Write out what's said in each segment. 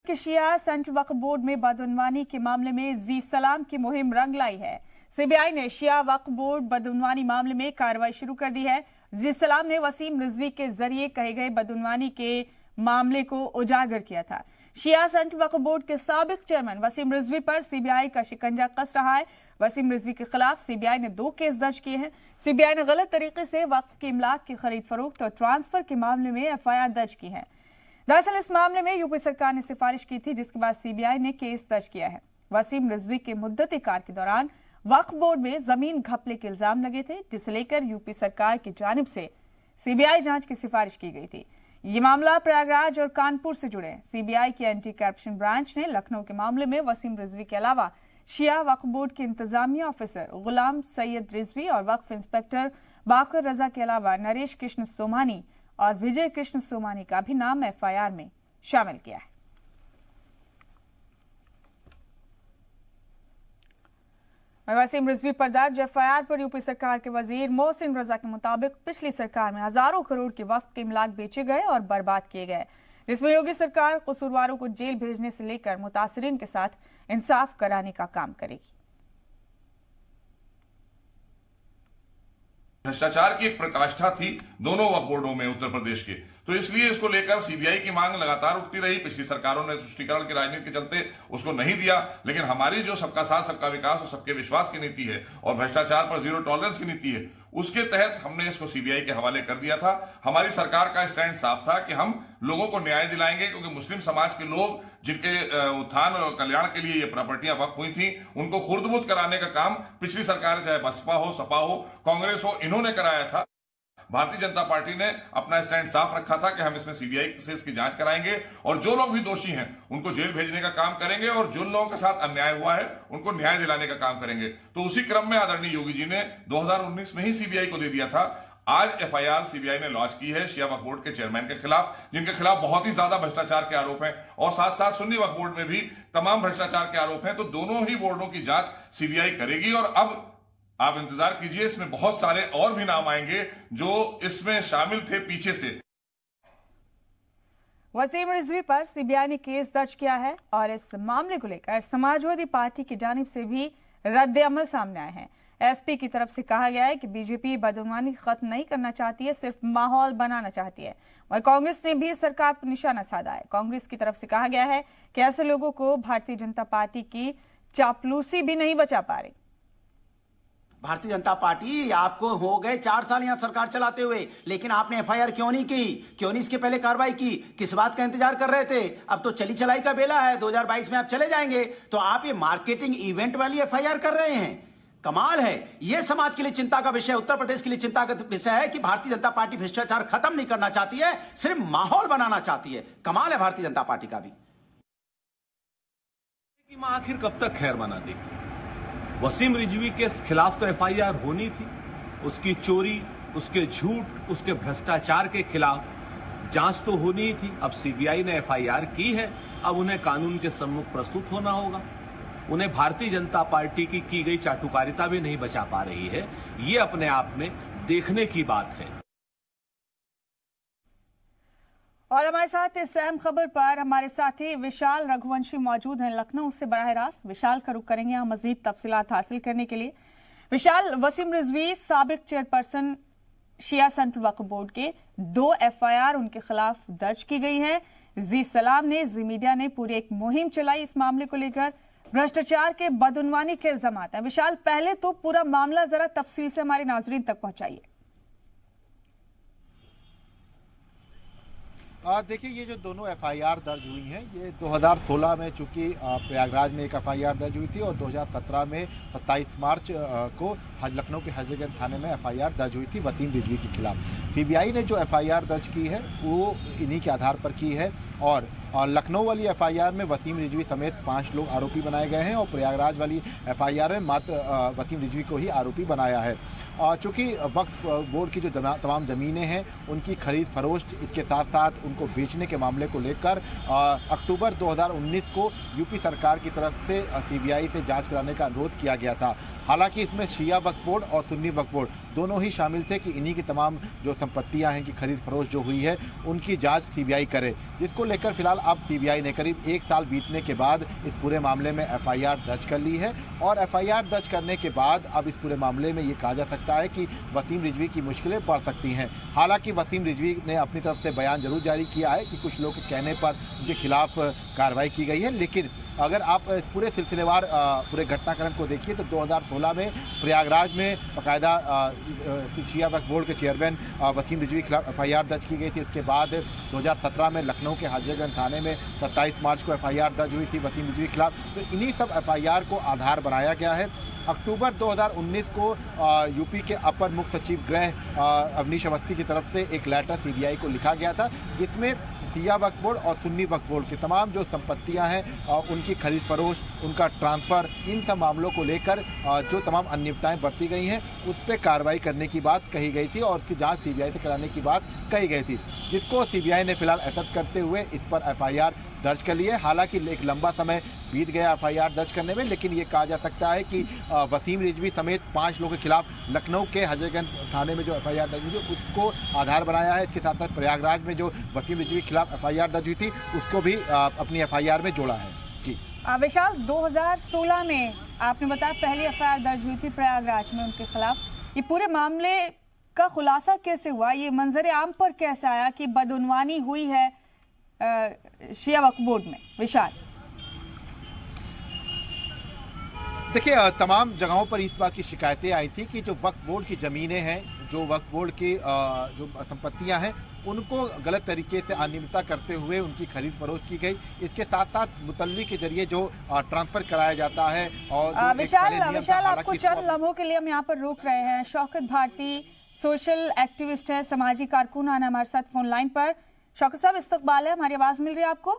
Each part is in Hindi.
कि शिया सेंट्रल वक्फ बोर्ड में बदउनवानी के मामले में जी सलाम की मुहिम रंग लाई है। सीबीआई ने शिया वक्फ बोर्ड बदउनवानी मामले में कार्रवाई शुरू कर दी है। जी सलाम ने वसीम रिजवी के जरिए कहे गए बदउनवानी के मामले को उजागर किया था। शिया सेंट्रल वक्फ बोर्ड के साबिक चेयरमैन वसीम रिजवी पर सीबीआई का शिकंजा कस रहा है। वसीम रिजवी के खिलाफ सीबीआई ने 2 केस दर्ज किए हैं। सीबीआई ने गलत तरीके से वक्फ की इमलाक की खरीद फरोख्त और ट्रांसफर के मामले में एफआईआर दर्ज की है। दरअसल इस मामले में यूपी सरकार ने सिफारिश की थी, जिसके बाद सीबीआई ने केस दर्ज किया है। वसीम रिजवी के मुद्दती कार के दौरान वक्फ बोर्ड में जमीन घपले के इल्जाम लगे थे, जिसे लेकर यूपी सरकार की जानिब से सीबीआई जांच की सिफारिश की गई थी। ये मामला प्रयागराज और कानपुर से जुड़े हैं। सीबीआई की एंटी करप्शन ब्रांच ने लखनऊ के मामले में वसीम रिजवी के अलावा शिया वक्फ बोर्ड के इंतजामिया ऑफिसर गुलाम सैयद रिजवी और वक्फ इंस्पेक्टर बाकर रजा के अलावा नरेश कृष्ण सोमानी और विजय कृष्ण सोमानी का भी नाम एफआईआर में शामिल किया है। वसीम रिजवी पर दर्ज एफआईआर पर यूपी सरकार के वजीर मोहसिन रजा के मुताबिक पिछली सरकार में हजारों करोड़ के वक्फ के इमलाक बेचे गए और बर्बाद किए गए, जिसमें योगी सरकार कसूरवारों को जेल भेजने से लेकर मुतासिरीन के साथ इंसाफ कराने का काम करेगी। भ्रष्टाचार की एक प्रकाष्ठा थी दोनों वक्फ बोर्डों में उत्तर प्रदेश के, तो इसलिए इसको लेकर सीबीआई की मांग लगातार उठती रही। पिछली सरकारों ने तुष्टीकरण की राजनीति के चलते उसको नहीं दिया, लेकिन हमारी जो सबका साथ सबका विकास और सबके विश्वास की नीति है और भ्रष्टाचार पर जीरो टॉलरेंस की नीति है, उसके तहत हमने इसको सीबीआई के हवाले कर दिया था। हमारी सरकार का स्टैंड साफ था कि हम लोगों को न्याय दिलाएंगे, क्योंकि मुस्लिम समाज के लोग जिनके उत्थान और कल्याण के लिए ये प्रॉपर्टियां वक्फ हुई थी, उनको खुर्दबुद कराने का काम पिछली सरकार, चाहे बसपा हो, सपा हो, कांग्रेस हो, इन्होंने कराया था। भारतीय जनता पार्टी ने अपना स्टैंड साफ रखा था कि हम इसमें सीबीआई से इसकी जांच कराएंगे और जो लोग भी दोषी हैं उनको जेल भेजने का काम करेंगे और जिन लोगों के साथ अन्याय हुआ है उनको न्याय दिलाने का काम करेंगे। तो उसी क्रम में आदरणीय योगी जी ने 2019 में ही सीबीआई को दे दिया था। आज एफआईआर सीबीआई ने लॉन्च की है शिया वक्फ बोर्ड के चेयरमैन के खिलाफ, जिनके खिलाफ बहुत ही ज्यादा भ्रष्टाचार के आरोप हैं, और साथ साथ सुन्नी वक्फ बोर्ड में भी तमाम भ्रष्टाचार के आरोप हैं। तो दोनों ही बोर्डों की जांच सीबीआई करेगी और अब आप इंतजार कीजिए, इसमें बहुत सारे और भी नाम आएंगे जो इसमें शामिल थे पीछे से। वसीम रिजवी पर सीबीआई ने केस दर्ज किया है और इस मामले को लेकर समाजवादी पार्टी की जानिब से भी रद्द अमल सामने आए हैं। एसपी की तरफ से कहा गया है कि बीजेपी बदउनवानी खत्म नहीं करना चाहती है, सिर्फ माहौल बनाना चाहती है। वहीं कांग्रेस ने भी सरकार पर निशाना साधा है। कांग्रेस की तरफ से कहा गया है कि ऐसे लोगों को भारतीय जनता पार्टी की चापलूसी भी नहीं बचा पा रही। भारतीय जनता पार्टी, आपको हो गए 4 साल यहां सरकार चलाते हुए, लेकिन आपने एफआईआर क्यों नहीं की? क्यों नहीं इसके पहले कार्रवाई की? किस बात का इंतजार कर रहे थे? अब तो चली चलाई का बेला है, 2022 में आप चले जाएंगे, तो आप ये मार्केटिंग इवेंट वाली एफआईआर कर रहे हैं। कमाल है। ये समाज के लिए चिंता का विषय, उत्तर प्रदेश के लिए चिंता का विषय है कि भारतीय जनता पार्टी भ्रष्टाचार खत्म नहीं करना चाहती है, सिर्फ माहौल बनाना चाहती है। कमाल है भारतीय जनता पार्टी का भी। आखिर कब तक खैर मनाती? वसीम रिजवी के खिलाफ तो एफआईआर होनी थी, उसकी चोरी, उसके झूठ, उसके भ्रष्टाचार के खिलाफ जांच तो होनी ही थी। अब सीबीआई ने एफआईआर की है, अब उन्हें कानून के सम्मुख प्रस्तुत होना होगा। उन्हें भारतीय जनता पार्टी की गई चाटुकारिता भी नहीं बचा पा रही है। ये अपने आप में देखने की बात है। और हमारे साथ इस अहम खबर पर हमारे साथी विशाल रघुवंशी मौजूद हैं लखनऊ से बराह रास्त। विशाल का रुख करेंगे हम मजीद तफसीलात हासिल करने के लिए। विशाल, वसीम रिजवी साबिक चेयरपर्सन शिया सेंट्रल वक्फ बोर्ड के 2 एफआईआर उनके खिलाफ दर्ज की गई हैं। जी सलाम ने, जी मीडिया ने पूरी एक मुहिम चलाई इस मामले को लेकर, भ्रष्टाचार के बदउनवानी के इल्जाम हैं। विशाल, पहले तो पूरा मामला जरा तफसील से हमारे नाजरीन तक पहुंचाइए। देखिए, ये जो दोनों एफआईआर दर्ज हुई हैं, ये 2016 में चूंकि प्रयागराज में एक एफआईआर दर्ज हुई थी और 2017 में 27 मार्च को लखनऊ के हजरतगंज थाने में एफआईआर दर्ज हुई थी वसीम रिजवी के खिलाफ। सीबीआई ने जो एफआईआर दर्ज की है वो इन्हीं के आधार पर की है और लखनऊ वाली एफआईआर में वसीम रिजवी समेत 5 लोग आरोपी बनाए गए हैं और प्रयागराज वाली एफआईआर में मात्र वसीम रिजवी को ही आरोपी बनाया है। चूँकि वक्फ बोर्ड की जो तमाम ज़मीनें हैं उनकी खरीद फरोख्त, इसके साथ साथ उनको बेचने के मामले को लेकर अक्टूबर 2019 को यूपी सरकार की तरफ से सीबीआई से जांच कराने का अनुरोध किया गया था। हालांकि इसमें शिया वक्फ बोर्ड और सुन्नी वक्फ बोर्ड दोनों ही शामिल थे कि इन्हीं की तमाम जो संपत्तियां हैं कि खरीद फरोख्त जो हुई है उनकी जांच सीबीआई करे, जिसको लेकर फिलहाल अब सीबीआई ने करीब 1 साल बीतने के बाद इस पूरे मामले में एफआईआर दर्ज कर ली है और एफआईआर दर्ज करने के बाद अब इस पूरे मामले में ये कहा जा सकता है कि वसीम रिजवी की मुश्किलें बढ़ सकती हैं। हालांकि वसीम रिजवी ने अपनी तरफ से बयान जरूर जारी किया है कि कुछ लोगों के कहने पर उनके खिलाफ कार्रवाई की गई है, लेकिन अगर आप इस पूरे सिलसिलेवार पूरे घटनाक्रम को देखिए तो 2016 में प्रयागराज में बाकायदा शिया वक्फ बोर्ड के चेयरमैन वसीम रिजवी के खिलाफ एफआईआर दर्ज की गई थी। इसके बाद 2017 में लखनऊ के हजरतगंज थाने में 27 मार्च को एफआईआर दर्ज हुई थी वसीम रिजवी के खिलाफ। तो इन्हीं सब एफआईआर को आधार बनाया गया है। अक्टूबर 2019 को यूपी के अपर मुख्य सचिव गृह अवनीश अवस्थी की तरफ से एक लेटर सीबीआई को लिखा गया था, जिसमें शिया वक्फ बोर्ड और सुन्नी वक्फ बोर्ड की तमाम जो संपत्तियां हैं उनकी खरीद फरोख्त, उनका ट्रांसफ़र, इन सब मामलों को लेकर जो तमाम अनियमितताएं बरती गई हैं उस पर कार्रवाई करने की बात कही गई थी और उसकी जांच सीबीआई से कराने की बात कही गई थी, जिसको सीबीआई ने फिलहाल एक्सेप्ट करते हुए इस पर एफआईआर दर्ज कर ली है। हालांकि एक लंबा समय बीत गया एफआईआर दर्ज करने में, लेकिन ये कहा जा सकता है कि वसीम रिजवी समेत 5 लोगों के खिलाफ लखनऊ के हजरतगंज थाने में जो एफआईआर दर्ज हुई थी उसको आधार बनाया है। इसके साथ साथ प्रयागराज में जो वसीम रिजवी के खिलाफ एफआईआर दर्ज हुई थी उसको भी अपनी एफआईआर में जोड़ा है। जी विशाल, 2016 में आपने बताया पहली एफआईआर दर्ज हुई थी प्रयागराज में उनके खिलाफ। ये पूरे मामले का खुलासा कैसे हुआ, ये मंजर आम पर कैसे आया कि बदउनवानी हुई है शिया वक्फ बोर्ड में? विशाल, देखिए, तमाम जगहों पर इस बात की शिकायतें आई थी कि जो वक्फ बोर्ड की ज़मीनें हैं, जो वक्फ बोर्ड की जो संपत्तियां हैं, उनको गलत तरीके से अनियमितता करते हुए उनकी खरीद फरोख्त की गई। इसके साथ साथ मुतल्ली के जरिए जो ट्रांसफर कराया जाता है और विशाल आपको चंद लम्हों के लिए हम यहाँ पर रोक रहे हैं। शौकत भारती सोशल एक्टिविस्ट है, समाजी कारकुन आना हमारे साथ फोन लाइन पर। शौकत साहब, इस्तकबाल है, हमारी आवाज मिल रही है आपको?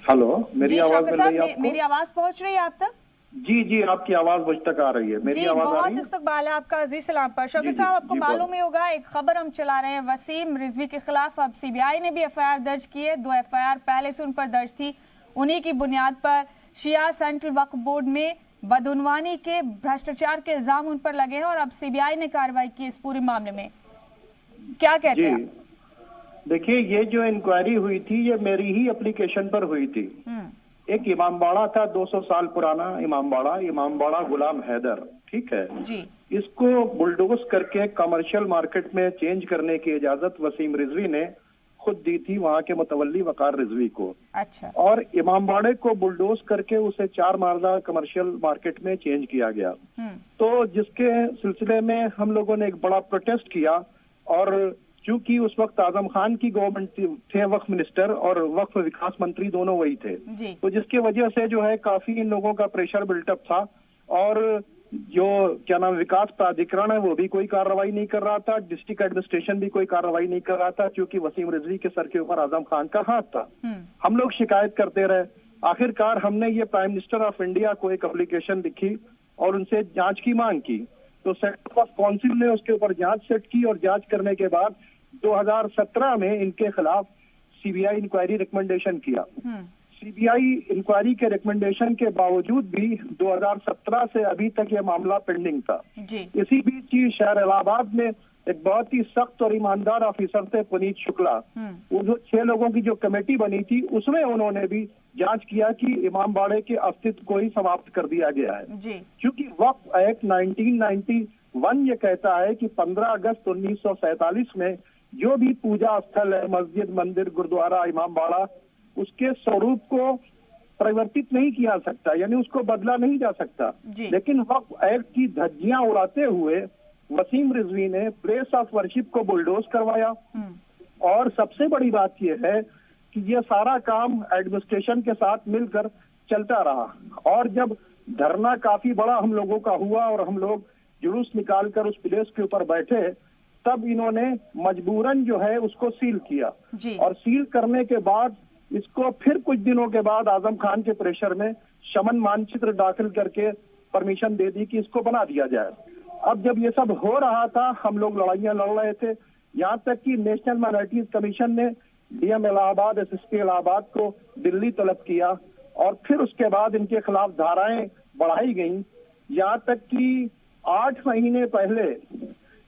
हेलो, मेरी आवाज मिल रही है आपको? मेरी आवाज पहुंच रही है आप तक? जी जी, आपकी आवाज मुझ तक आ रही है। मेरी आवाज आ रही है? बहुत इस्तकबाल है आपका अजीज सलाम पर। शौकत साहब, आपको मालूम ही होगा, एक खबर हम चला रहे हैं वसीम रिजवी के खिलाफ अब सीबीआई ने भी एफआईआर दर्ज की है। 2 एफआईआर पहले से उन पर दर्ज थी। उन्हीं की बुनियाद पर शिया सेंट्रल वक्फ बोर्ड में बदउनवानी के हैं के इल्जाम उन पर लगे हैं और अब सीबीआई ने कार्रवाई की इस पूरे मामले में। क्या कहते हैं? देखिए, ये जो इंक्वायरी हुई थी ये मेरी ही एप्लीकेशन पर हुई थी। एक इमामबाड़ा था 200 साल पुराना इमामबाड़ा गुलाम हैदर, ठीक है जी। इसको बुलडोज करके कमर्शियल मार्केट में चेंज करने की इजाजत वसीम रिजवी ने खुद दी थी वहां के मुतवल्ली वकार रिजवी को। अच्छा। और इमामबाड़े को बुलडोज करके उसे 4 मारदा कमर्शियल मार्केट में चेंज किया गया। तो जिसके सिलसिले में हम लोगों ने एक बड़ा प्रोटेस्ट किया और चूंकि उस वक्त आजम खान की गवर्नमेंट थे वक्फ मिनिस्टर और वक्फ विकास मंत्री दोनों वही थे, तो जिसकी वजह से जो है काफी इन लोगों का प्रेशर बिल्टअप था और जो क्या नाम विकास प्राधिकरण है वो भी कोई कार्रवाई नहीं कर रहा था, डिस्ट्रिक्ट एडमिनिस्ट्रेशन भी कोई कार्रवाई नहीं कर रहा था, क्योंकि वसीम रिजवी के सर के ऊपर आजम खान का हाथ था। हम लोग शिकायत करते रहे। आखिरकार हमने ये प्राइम मिनिस्टर ऑफ इंडिया को एक एप्लीकेशन लिखी और उनसे जांच की मांग की। तो सेंटर ऑफ काउंसिल ने उसके ऊपर जांच सेट की और जांच करने के बाद 2017 में इनके खिलाफ सीबीआई इंक्वायरी रिकमेंडेशन किया। सीबीआई इंक्वायरी के रिकमेंडेशन के बावजूद भी 2017 से अभी तक ये मामला पेंडिंग था जी। इसी बीच ही शहर इलाहाबाद में एक बहुत ही सख्त और ईमानदार ऑफिसर थे पुनीत शुक्ला, वो जो 6 लोगों की जो कमेटी बनी थी उसमें उन्होंने भी जांच किया कि इमामबाड़े के अस्तित्व को ही समाप्त कर दिया गया है जी। क्योंकि वक्फ एक्ट 1991 ये कहता है कि 15 अगस्त 1947 में जो भी पूजा स्थल है, मस्जिद, मंदिर, गुरुद्वारा, इमामबाड़ा, उसके स्वरूप को परिवर्तित नहीं किया सकता, यानी उसको बदला नहीं जा सकता। लेकिन वक्फ एक्ट की धज्जियां उड़ाते हुए वसीम रिजवी ने प्लेस ऑफ वर्शिप को बुलडोज करवाया। और सबसे बड़ी बात यह है कि यह सारा काम एडमिनिस्ट्रेशन के साथ मिलकर चलता रहा और जब धरना काफी बड़ा हम लोगों का हुआ और हम लोग जुलूस निकालकर उस प्लेस के ऊपर बैठे, तब इन्होंने मजबूरन जो है उसको सील किया और सील करने के बाद इसको फिर कुछ दिनों के बाद आजम खान के प्रेशर में शमन मानचित्र दाखिल करके परमिशन दे दी कि इसको बना दिया जाए। अब जब ये सब हो रहा था हम लोग लड़ाइयां लड़ रहे थे, यहाँ तक कि नेशनल माइनॉरिटीज कमीशन ने डीएम इलाहाबाद, एसएसपी इलाहाबाद को दिल्ली तलब किया और फिर उसके बाद इनके खिलाफ धाराएं बढ़ाई गई। यहाँ तक कि 8 महीने पहले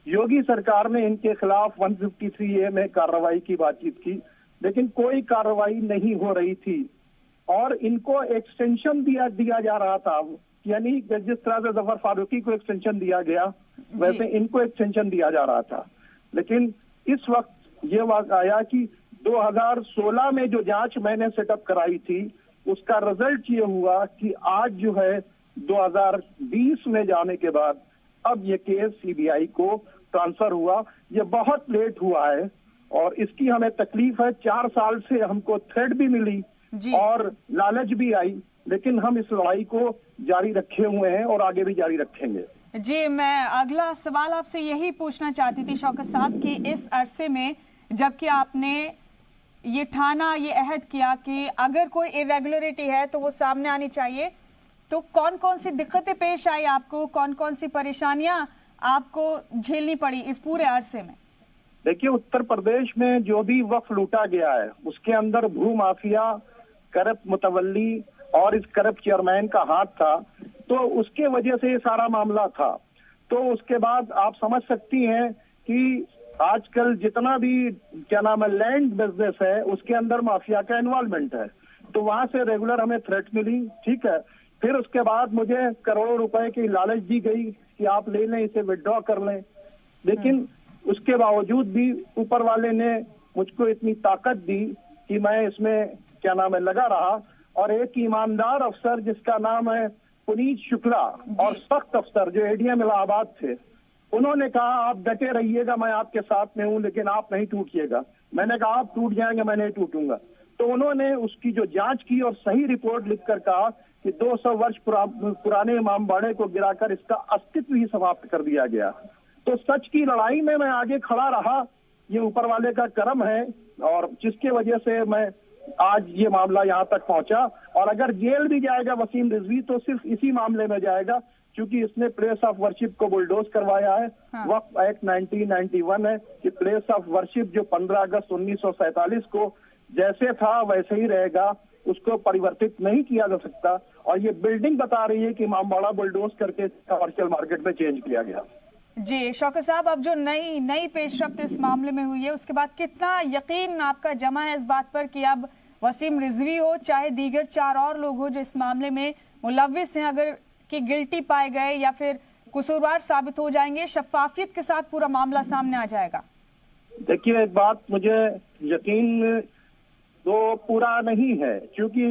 योगी सरकार ने इनके खिलाफ 153A में कार्रवाई की बातचीत की, लेकिन कोई कार्रवाई नहीं हो रही थी और इनको एक्सटेंशन दिया जा रहा था। यानी जिस तरह से जफर फारूकी को एक्सटेंशन दिया गया वैसे इनको एक्सटेंशन दिया जा रहा था। लेकिन इस वक्त ये वक्त आया कि 2016 में जो जांच मैंने सेटअप कराई थी उसका रिजल्ट ये हुआ कि आज जो है 2020 में जाने के बाद अब ये केस सीबीआई को ट्रांसफर हुआ। ये बहुत लेट हुआ है और इसकी हमें तकलीफ है। 4 साल से हमको थ्रेट भी मिली और लालच भी आई, लेकिन हम इस लड़ाई को जारी रखे हुए हैं और आगे भी जारी रखेंगे। जी, मैं अगला सवाल आपसे यही पूछना चाहती थी शौकत साहब कि इस अरसे में जबकि आपने ये ठाना, ये अहद किया कि अगर कोई इरेगुलरिटी है तो वो सामने आनी चाहिए, तो कौन कौन सी दिक्कतें पेश आई आपको, कौन कौन सी परेशानियां आपको झेलनी पड़ी इस पूरे अरसे में? देखिए, उत्तर प्रदेश में जो भी वक्फ लूटा गया है उसके अंदर भू माफिया, करप्ट मुतवल्ली और इस करप्ट चेयरमैन का हाथ था, तो उसके वजह से ये सारा मामला था। तो उसके बाद आप समझ सकती हैं कि आजकल जितना भी क्या नाम है लैंड बिजनेस है उसके अंदर माफिया का इन्वॉल्वमेंट है। तो वहां से रेगुलर हमें थ्रेट मिली, ठीक है। फिर उसके बाद मुझे करोड़ों रुपए की लालच दी गई कि आप ले लें, इसे विड्रॉ कर लें। लेकिन उसके बावजूद भी ऊपर वाले ने मुझको इतनी ताकत दी कि मैं इसमें क्या नाम है लगा रहा। और एक ईमानदार अफसर जिसका नाम है पुनीत शुक्ला और सख्त अफसर जो एडीएम इलाहाबाद थे, उन्होंने कहा आप डटे रहिएगा, मैं आपके साथ में हूं, लेकिन आप नहीं टूटिएगा। मैंने कहा आप टूट जाएंगे, मैं नहीं टूटूंगा। तो उन्होंने उसकी जो जांच की और सही रिपोर्ट लिखकर कहा कि 200 वर्ष पुराने इमामबाड़े को गिराकर इसका अस्तित्व ही समाप्त कर दिया गया। तो सच की लड़ाई में मैं आगे खड़ा रहा, ये ऊपर वाले का करम है और जिसके वजह से मैं आज ये मामला यहाँ तक पहुंचा। और अगर जेल भी जाएगा वसीम रिजवी तो सिर्फ इसी मामले में जाएगा क्योंकि इसने प्लेस ऑफ वर्शिप को बुलडोज करवाया है। वक्फ एक्ट 1991 है कि प्लेस ऑफ वर्शिप जो 15 अगस्त 1947 को जैसे था वैसे ही रहेगा, उसको परिवर्तित नहीं किया जा सकता। और ये बिल्डिंग बता रही है कि इमामबाड़ा बुलडोज करके कमर्शियल मार्केट में चेंज किया गया। जी शौकत साहब, अब जो नई पेशरफ्त इस मामले में हुई है उसके बाद कितना यकीन आपका जमा है इस बात पर कि अब वसीम रिजवी हो चाहे दीगर 4 और लोग हो जो इस मामले में मुलव्विस हैं, अगर कि गिल्टी पाए गए या फिर कसूरवार साबित हो जाएंगे, शफाफियत के साथ पूरा मामला सामने आ जाएगा? देखिए, एक बात मुझे यकीन तो पूरा नहीं है क्योंकि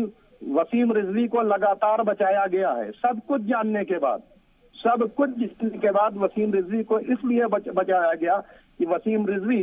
वसीम रिजवी को लगातार बचाया गया है। सब कुछ जानने के बाद वसीम रिजवी को इसलिए बचाया गया कि वसीम रिजवी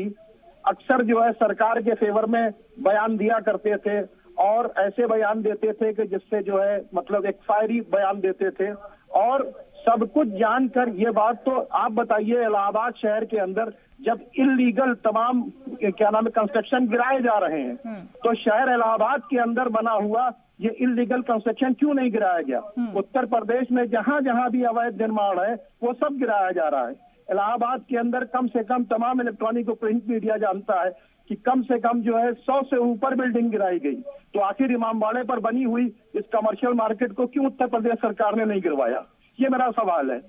अक्सर जो है सरकार के फेवर में बयान दिया करते थे और ऐसे बयान देते थे कि जिससे जो है मतलब एक फायरी बयान देते थे। और सब कुछ जानकर ये बात तो आप बताइए, इलाहाबाद शहर के अंदर जब इलीगल तमाम क्या नाम है कंस्ट्रक्शन गिराए जा रहे हैं तो शहर इलाहाबाद के अंदर बना हुआ ये इलीगल कंस्ट्रक्शन क्यों नहीं गिराया गया? उत्तर प्रदेश में जहां जहां भी अवैध निर्माण है वो सब गिराया जा रहा है। इलाहाबाद के अंदर कम से कम तमाम इलेक्ट्रॉनिक और प्रिंट मीडिया जानता है कि कम से कम जो है 100 से ऊपर बिल्डिंग गिराई गई। तो आखिर इमामबाड़े पर बनी हुई इस कमर्शियल मार्केट को क्यों उत्तर प्रदेश सरकार ने नहीं गिरवाया? ये मेरा सवाल है।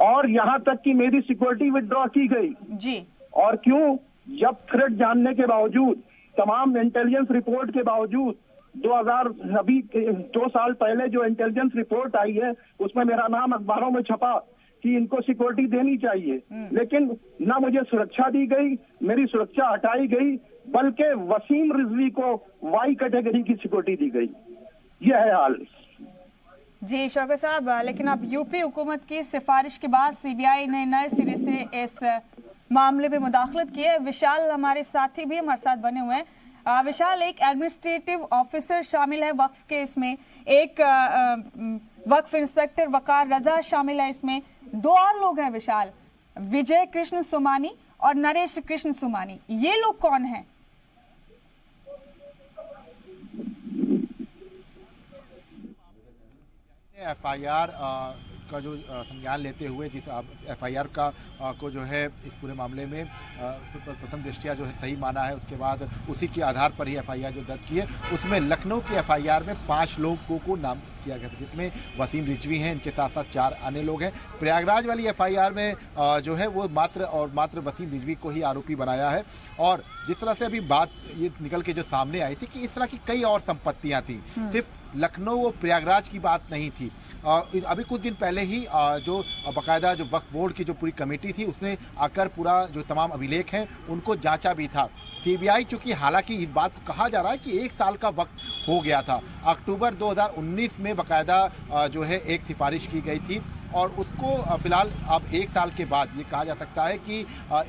और यहाँ तक कि मेरी सिक्योरिटी विड्रॉ की गई जी। और क्यों? जब थ्रेट जानने के बावजूद, तमाम इंटेलिजेंस रिपोर्ट के बावजूद, 2 साल पहले जो इंटेलिजेंस रिपोर्ट आई है उसमें मेरा नाम अखबारों में छपा कि इनको सिक्योरिटी देनी चाहिए, लेकिन ना मुझे सुरक्षा दी गई, मेरी सुरक्षा हटाई गई, बल्कि वसीम रिजवी को वाई कैटेगरी की सिक्योरिटी दी गई। यह है हाल। जी शौकत साहब, लेकिन अब यूपी हुकूमत की सिफारिश के बाद सीबीआई ने नए सिरे से इस मामले में मुदाखलत की है। विशाल हमारे साथी भी हमारे साथ बने हुए हैं। विशाल, एक एडमिनिस्ट्रेटिव ऑफिसर शामिल है वक्फ के, इसमें एक वक्फ इंस्पेक्टर वकार रजा शामिल है, इसमें 2 और लोग हैं विशाल, विजय कृष्ण सोमानी और नरेश कृष्ण सोमानी। ये लोग कौन हैं? एफआईआर का जो संज्ञान लेते हुए जिस एफआईआर का को जो है इस पूरे मामले में प्रथम दृष्टया जो है सही माना है, उसके बाद उसी के आधार पर ही एफआईआर जो दर्ज की है, उसमें लखनऊ की एफआईआर में 5 लोगों को नाम किया गया था, जिसमें वसीम रिजवी हैं, इनके साथ साथ 4 अन्य लोग हैं। प्रयागराज वाली एफआईआर में जो है वो मात्र वसीम रिजवी को ही आरोपी बनाया है। और जिस तरह से अभी बात ये निकल के जो सामने आई थी कि इस तरह की कई और संपत्तियां थी, सिर्फ लखनऊ और प्रयागराज की बात नहीं थी। अभी कुछ दिन पहले ही जो बाकायदा जो वक्फ बोर्ड की जो पूरी कमेटी थी उसने आकर पूरा जो तमाम अभिलेख हैं उनको जांचा भी था। सीबीआई चूंकि हालांकि इस बात को कहा जा रहा है कि 1 साल का वक्त हो गया था, अक्टूबर 2019 में बाकायदा जो है एक सिफारिश की गई थी और उसको फिलहाल अब 1 साल के बाद ये कहा जा सकता है कि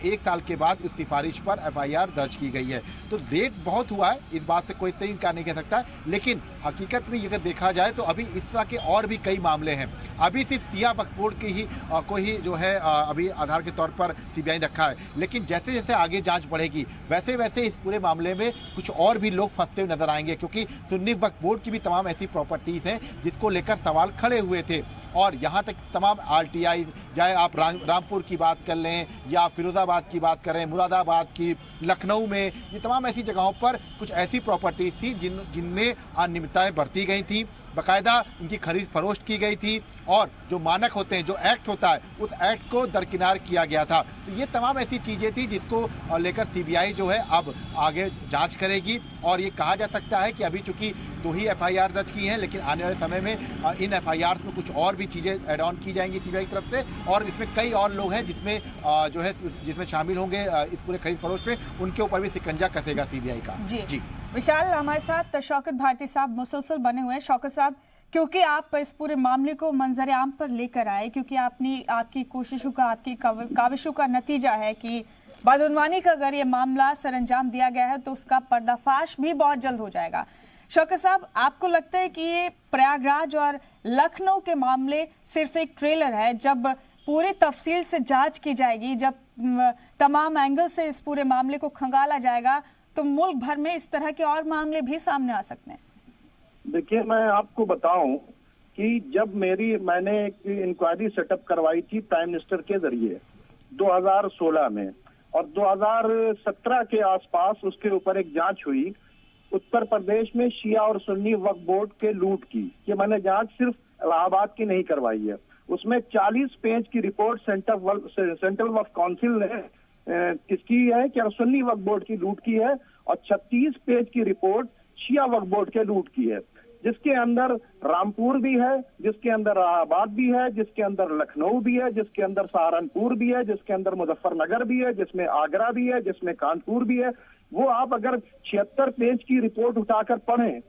1 साल के बाद उस सिफारिश पर एफआईआर दर्ज की गई है। तो लेट बहुत हुआ है, इस बात से कोई तय इनकार नहीं कह सकता है, लेकिन हकीकत में अगर देखा जाए तो अभी इस तरह के और भी कई मामले हैं। अभी सिर्फ सिया वक्फ बोर्ड की ही को ही जो है अभी आधार के तौर पर सीबीआई ने रखा है, लेकिन जैसे जैसे आगे जांच बढ़ेगी वैसे वैसे इस पूरे मामले में कुछ और भी लोग फंसते हुए नजर आएंगे, क्योंकि सुन्नी वक्फ बोर्ड की भी तमाम ऐसी प्रॉपर्टीज हैं जिसको लेकर सवाल खड़े हुए थे। और यहाँ तक तमाम आरटीआई, चाहे आप रामपुर की बात कर लें या फिरोजाबाद की बात करें, मुरादाबाद की, लखनऊ में, ये तमाम ऐसी जगहों पर कुछ ऐसी प्रॉपर्टीज थी जिनमें अनियमितताएं बरती गई थी, बाकायदा इनकी खरीद फरोख्त की गई थी और जो मानक होते हैं, जो एक्ट होता है, उस एक्ट को दरकिनार किया गया था। तो ये तमाम ऐसी चीज़ें थी जिसको लेकर सीबीआई जो है अब आगे जांच करेगी। और ये कहा जा सकता है कि अभी चूंकि 2 ही एफआईआर दर्ज की हैं, लेकिन आने वाले समय में इन एफआईआर में कुछ और भी चीज़ें ऐड ऑन की जाएंगी सीबीआई की तरफ से, और इसमें कई और लोग हैं जिसमें शामिल होंगे इस पूरे खरीद फरोख्त में, उनके ऊपर भी शिकंजा कसेगा सीबीआई का। जी विशाल, हमारे साथ शौकत भारती साहब मुसलसल बने हुए हैं। शौकत साहब, क्योंकि आप इस पूरे मामले को मंजर आम पर लेकर आए, क्योंकि आपकी कोशिशों का, आपकी काविशों का नतीजा है कि बदउनवानी का अगर ये मामला सरअंजाम दिया गया है तो उसका पर्दाफाश भी बहुत जल्द हो जाएगा। शौकत साहब, आपको लगता है कि ये प्रयागराज और लखनऊ के मामले सिर्फ एक ट्रेलर है? जब पूरी तफसील से जांच की जाएगी, जब तमाम एंगल से इस पूरे मामले को खंगाला जाएगा, तो मुल्क भर में इस तरह के और मामले भी सामने आ सकते हैं। देखिए, मैं आपको बताऊं कि जब मैंने एक इंक्वायरी सेटअप करवाई थी प्राइम मिनिस्टर के जरिए 2016 में, और 2017 के आसपास उसके ऊपर एक जांच हुई उत्तर प्रदेश में शिया और सुन्नी वक्फ बोर्ड के लूट की। ये मैंने जांच सिर्फ इलाहाबाद की नहीं करवाई है, उसमें 40 पेज की रिपोर्ट सेंट्रल वक्फ काउंसिल ने किसकी है कि सुन्नी वक्फ बोर्ड की लूट की है, और 36 पेज की रिपोर्ट शिया वक्फ बोर्ड के लूट की है, जिसके अंदर रामपुर भी है, जिसके अंदर इलाहाबाद भी है, जिसके अंदर लखनऊ भी है, जिसके अंदर सहारनपुर भी है, जिसके अंदर मुजफ्फरनगर भी है, जिसमें आगरा भी है, जिसमें कानपुर भी है। वो आप अगर 76 पेज की रिपोर्ट उठाकर पढ़ें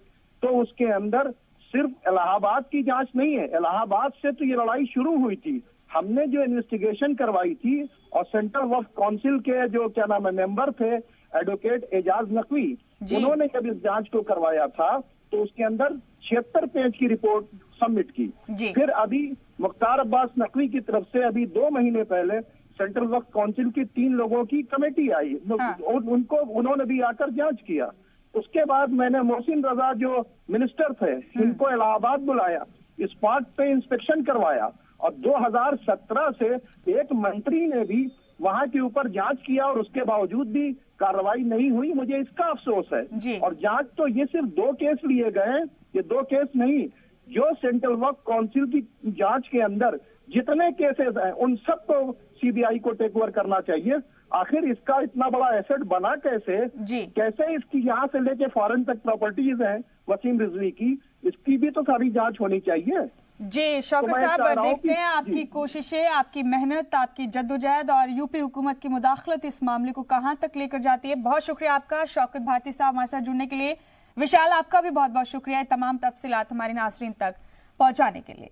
तो उसके अंदर सिर्फ इलाहाबाद की जांच नहीं है, इलाहाबाद से तो ये लड़ाई शुरू हुई थी। हमने जो इन्वेस्टिगेशन करवाई थी और सेंट्रल वक्फ काउंसिल के जो मेंबर थे एडवोकेट एजाज नकवी, उन्होंने जब इस जांच को करवाया था तो उसके अंदर 76 पेज की रिपोर्ट सबमिट की। फिर अभी मुख्तार अब्बास नकवी की तरफ से अभी 2 महीने पहले सेंट्रल वक्फ काउंसिल की 3 लोगों की कमेटी आई, उन्होंने भी आकर जांच किया। उसके बाद मैंने मोहसिन रजा जो मिनिस्टर थे, इनको इलाहाबाद बुलाया, स्पॉट पे इंस्पेक्शन करवाया, और 2017 से एक मंत्री ने भी वहां के ऊपर जांच किया और उसके बावजूद भी कार्रवाई नहीं हुई। मुझे इसका अफसोस है। और जांच तो ये सिर्फ 2 केस लिए गए, ये 2 केस नहीं, जो सेंट्रल वक्फ काउंसिल की जांच के अंदर जितने केसेस हैं उन सब को सीबीआई को टेक ओवर करना चाहिए। आखिर इसका इतना बड़ा एसेट बना कैसे इसकी यहाँ से लेके फॉरेन तक प्रॉपर्टीज हैं वसीम रिजवी की, इसकी भी तो सारी जांच होनी चाहिए। जी शौकत साहब, देखते हैं आपकी कोशिशें, आपकी मेहनत, आपकी जद्दोजहद और यूपी हुकूमत की मुदाखलत इस मामले को कहां तक लेकर जाती है। बहुत शुक्रिया आपका शौकत भारती साहब हमारे साथ जुड़ने के लिए। विशाल, आपका भी बहुत बहुत शुक्रिया तमाम तफसीलात हमारे नाज़रीन तक पहुंचाने के लिए।